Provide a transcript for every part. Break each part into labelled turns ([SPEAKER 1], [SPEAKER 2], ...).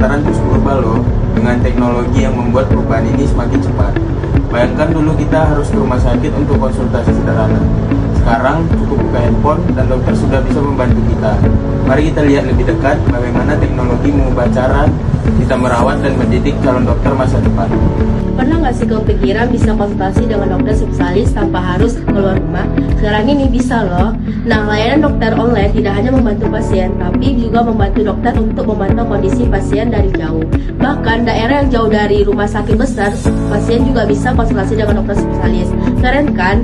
[SPEAKER 1] kedokteran terus berubah loh, dengan teknologi yang membuat perubahan ini semakin cepat. Bayangkan dulu kita harus ke rumah sakit untuk konsultasi sederhana. Sekarang cukup buka handphone dan dokter sudah bisa membantu kita. Mari kita lihat lebih dekat bagaimana teknologi mengubah cara kita merawat dan mendidik calon dokter masa depan.
[SPEAKER 2] Pernah nggak sih kau pikiran bisa konsultasi dengan dokter spesialis tanpa harus keluar rumah? Sekarang ini bisa loh. Nah, layanan dokter online tidak hanya membantu pasien, tapi juga membantu dokter untuk memantau kondisi pasien dari jauh. Bahkan daerah yang jauh dari rumah sakit besar, pasien juga bisa konsultasi dengan dokter spesialis. Keren kan?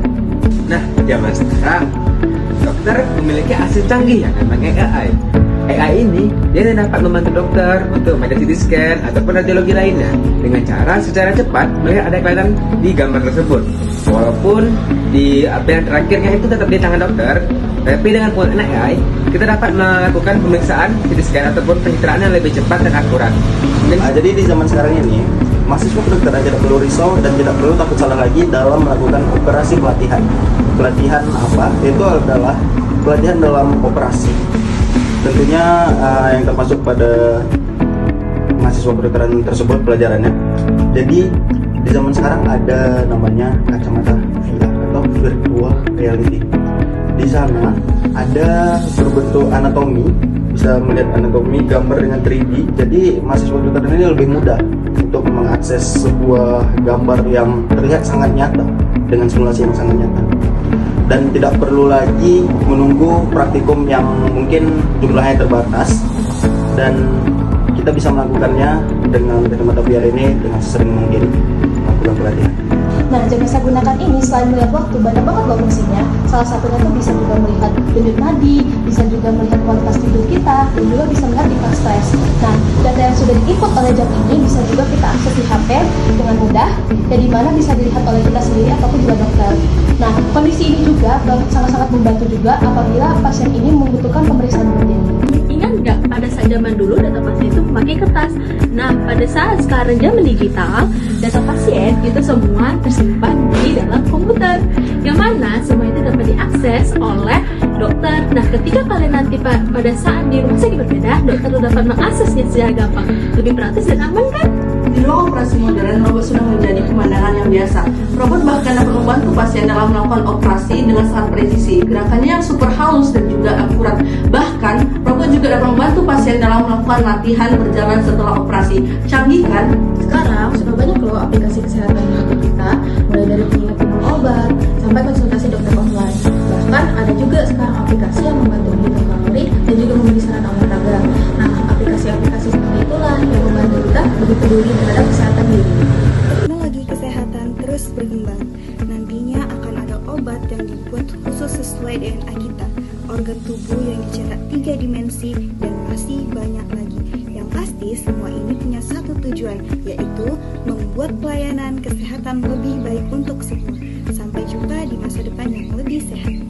[SPEAKER 3] Nah, zaman sekarang dokter memiliki alat canggih yang namanya AI. AI ini dia dapat membantu dokter untuk melihat CT scan ataupun radiologi lainnya dengan cara secara cepat melihat ada kelainan di gambar tersebut. Walaupun di apa yang terakhirnya itu tetap di tangan dokter, tapi dengan penggunaan AI kita dapat melakukan pemeriksaan CT scan ataupun pencitraan yang lebih cepat dan akurat.
[SPEAKER 4] Jadi di zaman sekarang ini mahasiswa kedokteran tidak perlu risau dan tidak perlu takut salah lagi dalam melakukan operasi pelatihan. Pelatihan apa? Itu adalah pelatihan dalam operasi. Tentunya yang termasuk pada mahasiswa kedokteran tersebut pelajarannya. Jadi di zaman sekarang ada namanya kacamata VR atau virtual reality. Di sana ada berbentuk anatomi, bisa melihat anatomi gambar dengan 3D. Jadi mahasiswa kedokteran ini lebih mudah untuk mengakses sebuah gambar yang terlihat sangat nyata dengan simulasi yang sangat nyata. Dan tidak perlu lagi menunggu praktikum yang mungkin jumlahnya terbatas, dan kita bisa melakukannya dengan kacamata VR ini dengan sesering mungkin melakukan pelatihan.
[SPEAKER 5] Nah, jam saya gunakan ini selain melihat waktu, banyak banget loh fungsinya. Salah satunya tuh bisa juga melihat denyut nadi, bisa juga melihat kualitas tidur kita, dan juga bisa melihat tingkat stres. Nah, data yang sudah di-input oleh jam ini bisa juga kita akses di HP dengan mudah, dan di mana bisa dilihat oleh kita sendiri ataupun juga dokter. Nah, kondisi ini juga sangat-sangat membantu juga apabila pasien ini membutuhkan pemeriksaan rutin.
[SPEAKER 2] Ingat nggak pada saat zaman dulu data pasien itu memakai kertas? Nah, pada saat sekarang zaman digital, data pasien itu semua tersimpan di dalam komputer, yang mana semua itu dapat diakses oleh dokter. Nah, ketika kalian nanti pada saat di rumah sakit berbeda, dokter dapat mengaksesnya secara gampang, lebih praktis dan aman kan?
[SPEAKER 6] Di ruang operasi modern, robot sudah menjadi pemandangan yang biasa. Robot bahkan dapat membantu pasien dalam melakukan operasi dengan sangat presisi. Gerakannya yang super halus dan juga akurat. Bahkan, robot juga dapat membantu pasien dalam melakukan latihan berjalan setelah operasi. Canggih kan?
[SPEAKER 2] Sekarang sudah banyak loh aplikasi kesehatan di HP kita, mulai dari pengingat minum obat sampai konsultasi dokter online. Bahkan ada juga sekarang aplikasi yang membantu menghitung kalori dan juga memberi saran olahraga. Nah, aplikasi-aplikasi seperti itulah yang membantu kita lebih peduli terhadap kesehatan diri.
[SPEAKER 7] Teknologi kesehatan terus berkembang. Nantinya akan ada obat yang dibuat khusus sesuai DNA kita, organ tubuh yang dicetak 3 dimensi, dan masih banyak lagi. Yang pasti semua ini punya satu tujuan, yaitu membuat pelayanan kesehatan lebih baik untuk semua. Sampai jumpa di masa depan yang lebih sehat.